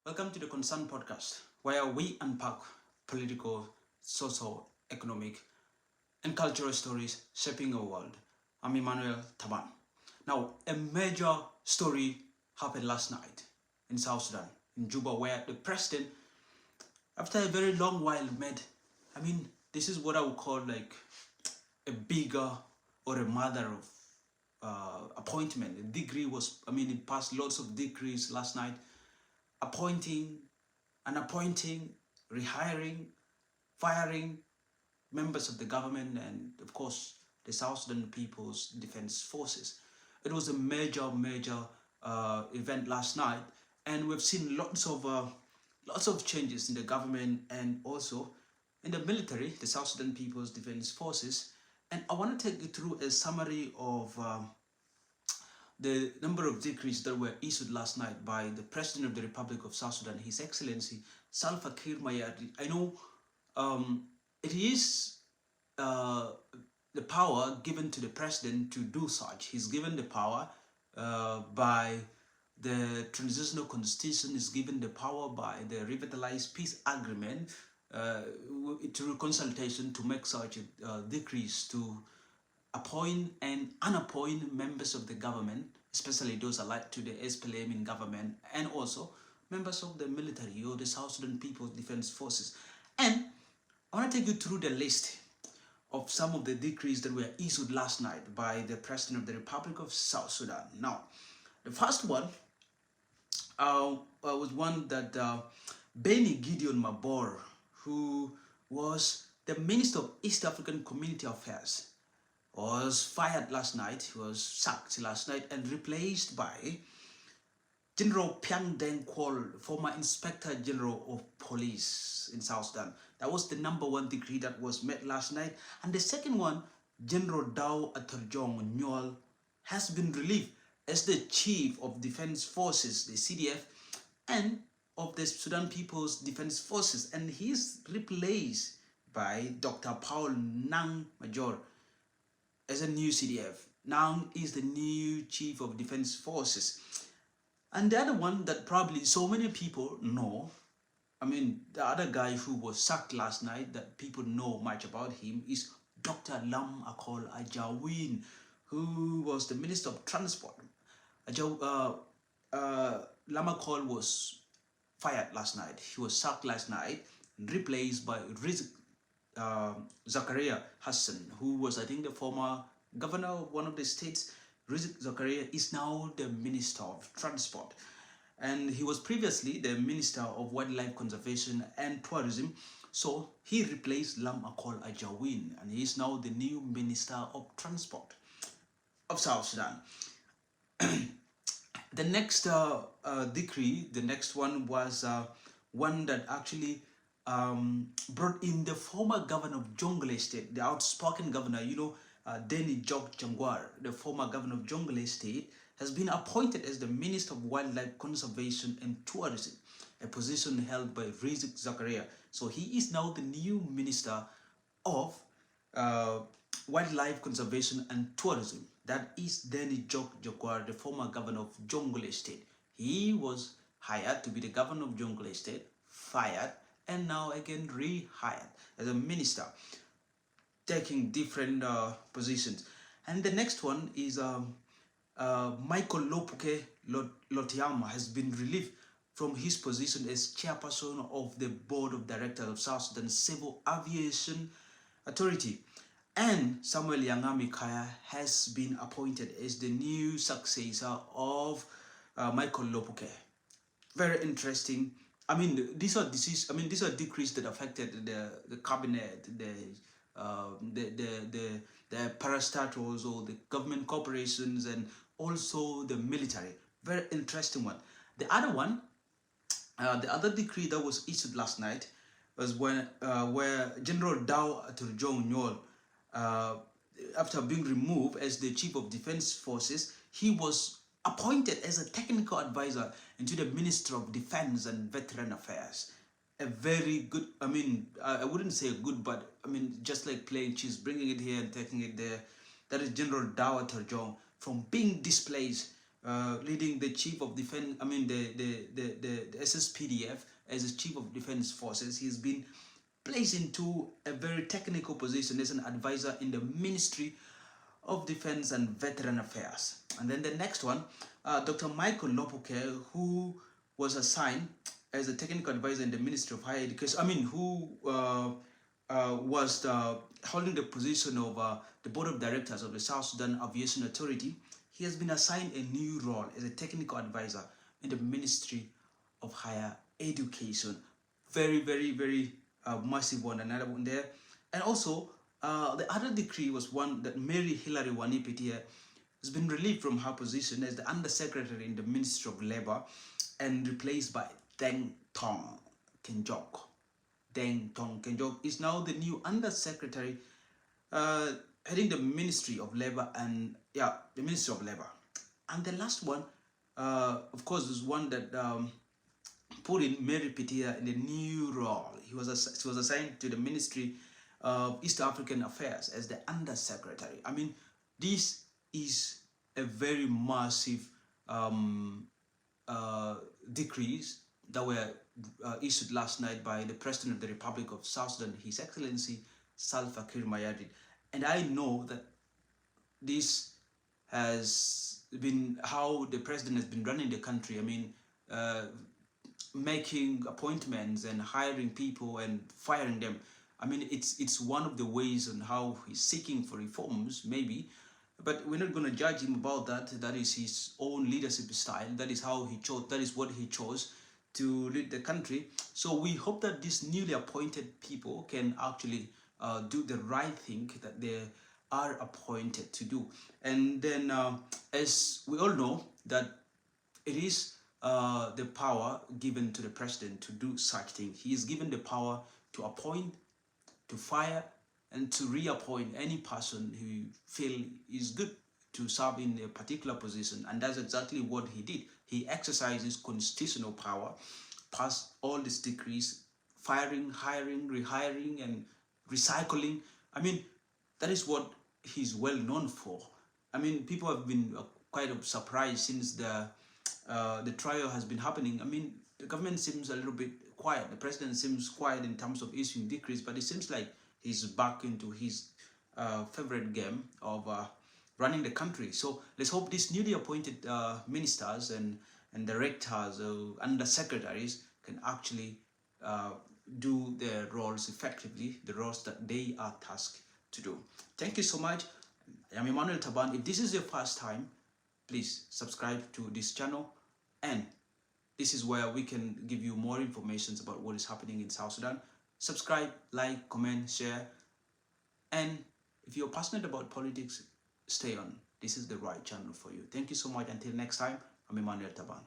Welcome to the Concern Podcast, where we unpack political, social, economic, and cultural stories shaping our world. I'm Emmanuel Taban. Now, a major story happened last night in South Sudan, in Juba, where the president, after a very long while, this is what I would call like a bigger or a mother of appointment. A degree was, it passed lots of decrees last night appointing, unappointing, rehiring, firing members of the government and, of course, the South Sudan People's Defense Forces. It was a major event last night, and we've seen lots of changes in the government and also in the military, the South Sudan People's Defense Forces. And I want to take you through a summary of the number of decrees that were issued last night by the President of the Republic of South Sudan, His Excellency Salva Kiir Mayardit. I know it is the power given to the President to do such. He's given the power by the transitional constitution, is given the power by the revitalized peace agreement through consultation to make such decrees to appoint and unappoint members of the government, especially those allied to the SPLM in government, and also members of the military or the South Sudan People's Defense Forces. And I want to take you through the list of some of the decrees that were issued last night by the President of the Republic of South Sudan. Now, the first one was one that Benny Gideon Mabor, who was the Minister of East African Community Affairs, was fired last night. He was sacked last night and replaced by General Piang Deng Kwol, former Inspector General of Police in South Sudan. That was the number one decree that was made last night. And the second one, General Dao Aturjong Nyol, has been relieved as the Chief of Defense Forces, the CDF, and of the Sudan People's Defense Forces. And he's replaced by Dr. Paul Nang Major as a new CDF. Nang is the new Chief of Defense Forces. And the other one that probably so many people know, the other guy who was sacked last night that people know much about him is Dr. Lam Akol Ajawin, who was the Minister of Transport. Lam Akol was fired last night. He was sacked last night, replaced by Rizik Zakaria Hassan, who was, I think, the former governor of one of the states. Rizik Zakaria is now the Minister of Transport, and he was previously the Minister of Wildlife Conservation and Tourism. So he replaced Lam Akol Ajawin, and he is now the new Minister of Transport of South Sudan. The next decree, the next one was one that actually brought in the former governor of Jonglei State, the outspoken governor, Denny Jok Jangwar, the former governor of Jonglei State, has been appointed as the Minister of Wildlife Conservation and Tourism, a position held by Rizik Zakaria. So he is now the new Minister of Wildlife Conservation and Tourism. That is Denny Jok Jangwar, the former governor of Jonglei State. He was hired to be the governor of Jonglei State, fired, and now again rehired as a minister, taking different positions. And the next one is Michael Lopuke Lotiama has been relieved from his position as chairperson of the Board of Directors of South Sudan Civil Aviation Authority. And Samuel Yangami Kaya has been appointed as the new successor of Michael Lopuke. Very interesting. These are decrees that affected the cabinet, the parastatals or the government corporations, and also the military. Very interesting one. The other one, the other decree that was issued last night was when where General Dao Aturjong Nyol, after being removed as the Chief of Defense Forces, he was appointed as a technical advisor into the Ministry of Defense and Veteran Affairs. A very good, I wouldn't say good, but just like playing chess, bringing it here and taking it there. That is General Dao Aturjong, from being displaced leading the chief of defense, the SSPDF as the chief of defense forces. He's been placed into a very technical position as an advisor in the Ministry of Defense and Veteran Affairs. And then the next one, Dr. Michael Lopuke, who was assigned as a technical advisor in the Ministry of Higher Education, who was holding the position of the Board of Directors of the South Sudan Aviation Authority. He has been assigned a new role as a technical advisor in the Ministry of Higher Education. Very, very, very massive one, another one there. And also, the other decree was one that Mary Hilary Wanipitia has been relieved from her position as the Undersecretary in the Ministry of Labor and replaced by Deng Tong Kenjok. Deng Tong Kenjok is now the new Undersecretary heading the Ministry of Labor and the Ministry of Labor. And the last one, of course, is one that put in Mary Pitia in a new role. She was assigned to the Ministry of East African Affairs as the Undersecretary. This is a very massive decrees that were issued last night by the President of the Republic of South Sudan, His Excellency Salva Kiir Mayardit. And I know that this has been how the president has been running the country. Making appointments and hiring people and firing them. It's one of the ways on how he's seeking for reforms, maybe, but we're not going to judge him about that. That is his own leadership style. That is how he chose. That is what he chose to lead the country. So we hope that these newly appointed people can actually do the right thing that they are appointed to do. And then, as we all know, that it is the power given to the president to do such things. He is given the power to appoint, to fire, and to reappoint any person who feel is good to serve in a particular position. And that's exactly what he did. He exercises constitutional power, passed all these decrees, firing, hiring, rehiring, and recycling. That is what he's well known for. People have been quite surprised since the trial has been happening. The government seems a little bit quiet. The president seems quiet in terms of issuing decrees, but it seems like he's back into his favorite game of running the country. So let's hope these newly appointed ministers and directors and the secretaries can actually do their roles effectively, the roles that they are tasked to do. Thank you so much. I'm Emmanuel Taban. If this is your first time, please subscribe to this channel, and this is where we can give you more information about what is happening in South Sudan. Subscribe, like, comment, share, and if you're passionate about politics, stay on. This is the right channel for you. Thank you so much. Until next time, I'm Emmanuel Taban.